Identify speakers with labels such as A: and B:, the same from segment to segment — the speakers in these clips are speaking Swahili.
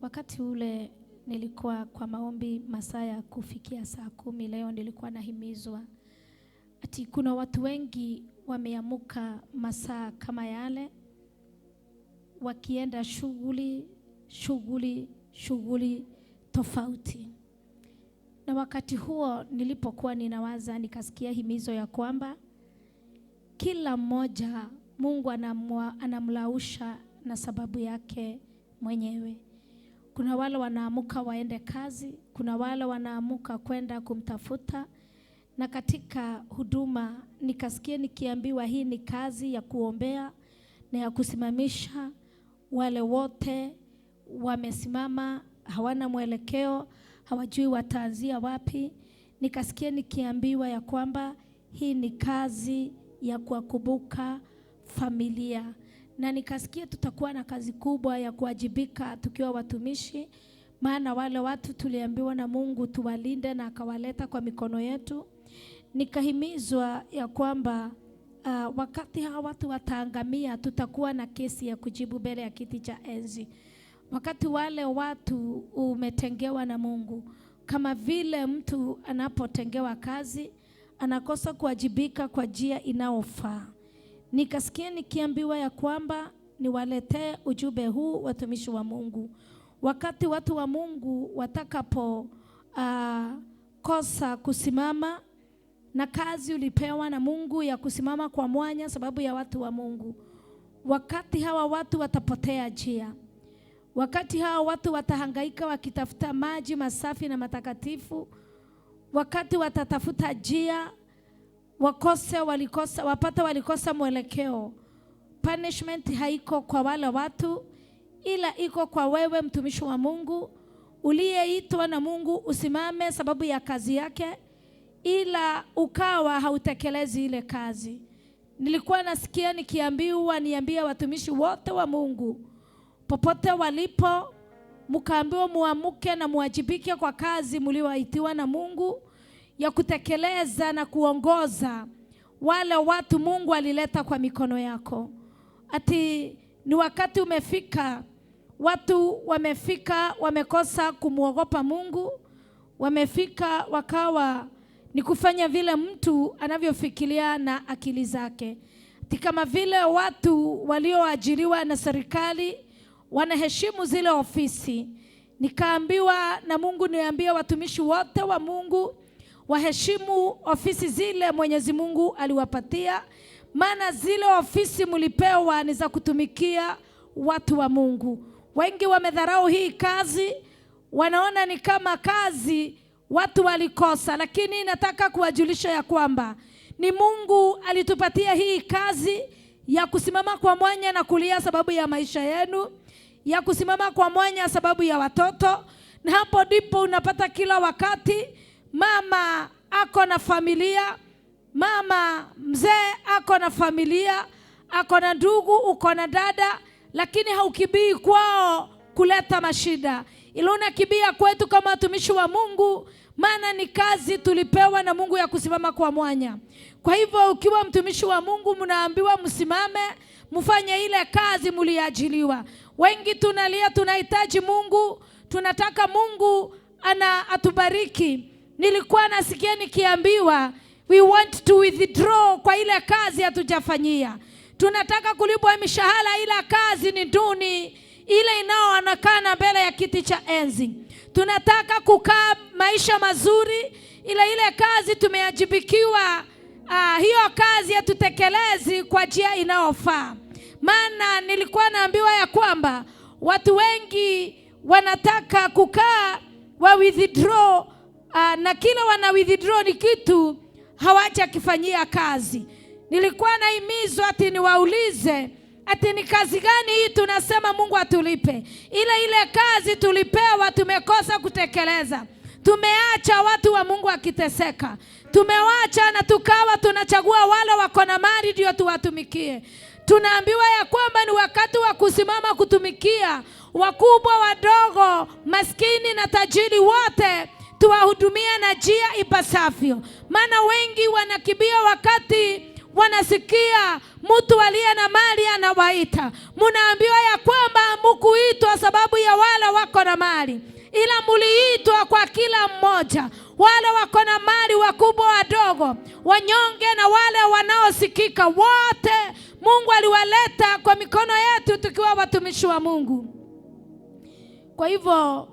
A: Wakati ule nilikuwa kwa maombi masaa ya kufikia saa 10 leo, nilikuwa nahimizwa ati kuna watu wengi wameamuka masaa kama yale wakienda shughuli tofauti. Na wakati huo nilipokuwa ninawaza, nikasikia himizo ya kwamba kila mmoja Mungu anamlausha na sababu yake mwenyewe. Kuna wale wanaamuka waende kazi, kuna wale wanaamuka kwenda kumtafuta. Na katika huduma nikasikia nikiambiwa hii ni kazi ya kuombea na ya kusimamisha wale wote wamesimama, hawana mwelekeo, hawajui wataanzia wapi. Nikasikia nikiambiwa ya kwamba hii ni kazi ya kuwakumbuka familia. Na nikasikia tutakuwa na kazi kubwa ya kuwajibika tukiwa watumishi, maana wale watu tuliambiwa na Mungu tuwalinde na akawaleta kwa mikono yetu. Nikahimizwa ya kwamba wakati hawa watu wataangamia, tutakuwa na kesi ya kujibu mbele ya kiti cha enzi. Wakati wale watu umetengewa na Mungu, kama vile mtu anapotengewa kazi, anakosa kuwajibika kwa njia inaofaa. Nikasikia nikiambiwa ya kwamba niwaletee ujumbe huu watumishi wa Mungu. Wakati watu wa Mungu watakapo kosa kusimama na kazi ulipewa na Mungu ya kusimama kwa mwanya sababu ya watu wa Mungu, wakati hawa watu watapotea njia, wakati hawa watu watahangaika wakitafuta maji masafi na matakatifu, wakati watatafuta njia walikosa mwelekeo, punishment haiko kwa wale watu, ila iko kwa wewe mtumishi wa Mungu uliyeitwa na Mungu usimame sababu ya kazi yake, ila ukawa hautekelezi ile kazi. Nilikuwa nasikia niambia watumishi wote wa Mungu popote walipo, mkaambiwa muamuke na muwajibike kwa kazi mlioitiwa na Mungu ya kutekeleza na kuongoza wale watu Mungu alileta kwa mikono yako. Ati ni wakati umefika, watu wamefika wamekosa kumuogopa Mungu, wamefika wakawa ni kufanya vile mtu anavyofikiria na akili zake. Ati kama vile watu walioajiriwa na serikali wanaheshimu zile ofisi. Nikaambiwa na Mungu niambie watumishi wote wa Mungu waheshimu ofisi zile Mwenyezi Mungu aliwapatia, maana zile ofisi mlipewa ni za kutumikia watu wa Mungu. Wengi wamedharau hii kazi, wanaona ni kama kazi watu walikosa, lakini nataka kuwajulisha ya kwamba ni Mungu alitupatia hii kazi ya kusimama kwa mwanya na kulia sababu ya maisha yenu, ya kusimama kwa mwanya sababu ya watoto. Na hapo ndipo unapata kila wakati mama ako na familia, mama mzee ako na familia, ako na ndugu, uko na dada, lakini haukibii kwao kuleta mashida. Ila unakibia kwetu kama watumishi wa Mungu, maana ni kazi tulipewa na Mungu ya kusimama kwa mwanya. Kwa hivyo ukiwa mtumishi wa Mungu mnaambiwa msimame, mfanye ile kazi mliajiliwa. Wengi tunalia, tunahitaji Mungu, tunataka Mungu atubariki. Nilikuwa nasikia nikiambiwa we want to withdraw kwa ile kazi hatujafanyia. Tunataka kulipwa mishahara, ila kazi ni duni, ile inaoonekana mbele ya kiti cha enzi. Tunataka kukaa maisha mazuri, ila ile kazi tumeajibikiwa, hiyo kazi hatutekelezi kwa njia inaofaa. Maana nilikuwa naambiwa ya kwamba watu wengi wanataka kukaa wa withdraw, na kila wana withdraw ni kitu hawajakifanyia kazi. Nilikuwa nahimizwa ati niwaulize ati ni kazi gani hii tunasema Mungu atulipe, ile kazi tulipewa tumekosa kutekeleza. Tumeacha watu wa Mungu akiteseka, tumewacha na tukawa tunachagua wale wako na mali ndio tuwatumikie. Tunaambiwa ya kwamba ni wakati wa kusimama kutumikia wakubwa, wadogo, maskini na tajiri, wote tuwahudumia na njia ipasavyo. Maana wengi wanakibia wakati wanasikia mtu aliye na mali anawaita. Munaambiwa ya kwamba mkuitwa sababu ya wale wako na mali, ila muliitwa kwa kila mmoja, wale wako na mali, wakubwa wadogo, wanyonge na wale wanaosikika, wote Mungu aliwaleta kwa mikono yetu tukiwa watumishi wa Mungu. Kwa hivyo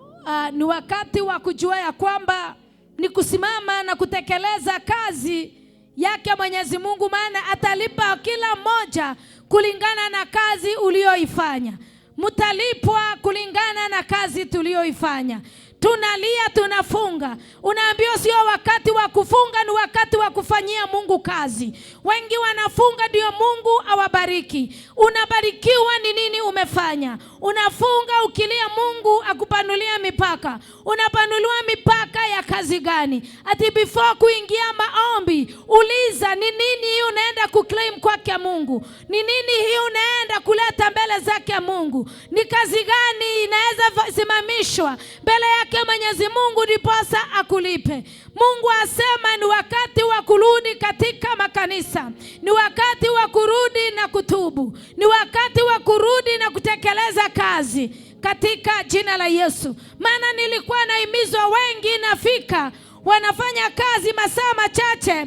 A: ni wakati wa kujua ya kwamba ni kusimama na kutekeleza kazi yake Mwenyezi Mungu, maana atalipa kila mmoja kulingana na kazi ulioifanya. Mtalipwa kulingana na kazi tulioifanya. Tunalia, tunafunga. Unaambiwa sio wakati wa kufunga, ni wakati wa kufanyia Mungu kazi. Wengi wanafunga ndio Mungu awabariki. Unabarikiwa ni nini umefanya? Unafunga ukilia Mungu akupanulia mipaka. Unapanuliwa mipaka ya kazi gani? Ati before kuingia maombi, uliza ni nini hii unaenda kuclaim kwake Mungu? Ni nini hii unaenda kuleta mbele zake Mungu? Ni kazi gani inaweza simamishwa mbele yake Mwenyezi Mungu ndiposa akulipe? Mungu asema ni wakati wa kurudi katika makanisa. Ni wakati wa kurudi na kutubu. Ni wakati wa kurudi na kutekeleza kazi katika jina la Yesu. Maana nilikuwa naimizwa, wengi nafika wanafanya kazi masaa machache,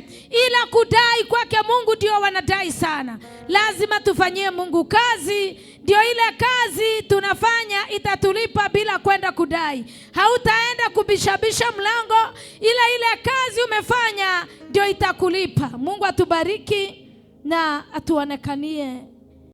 A: ila kudai kwake Mungu ndio wanadai sana. Lazima tufanyie Mungu kazi, ndio ile kazi tunafanya itatulipa bila kwenda kudai. Hautaenda kubishabisha mlango, ila ile kazi umefanya ndio itakulipa. Mungu atubariki na atuonekanie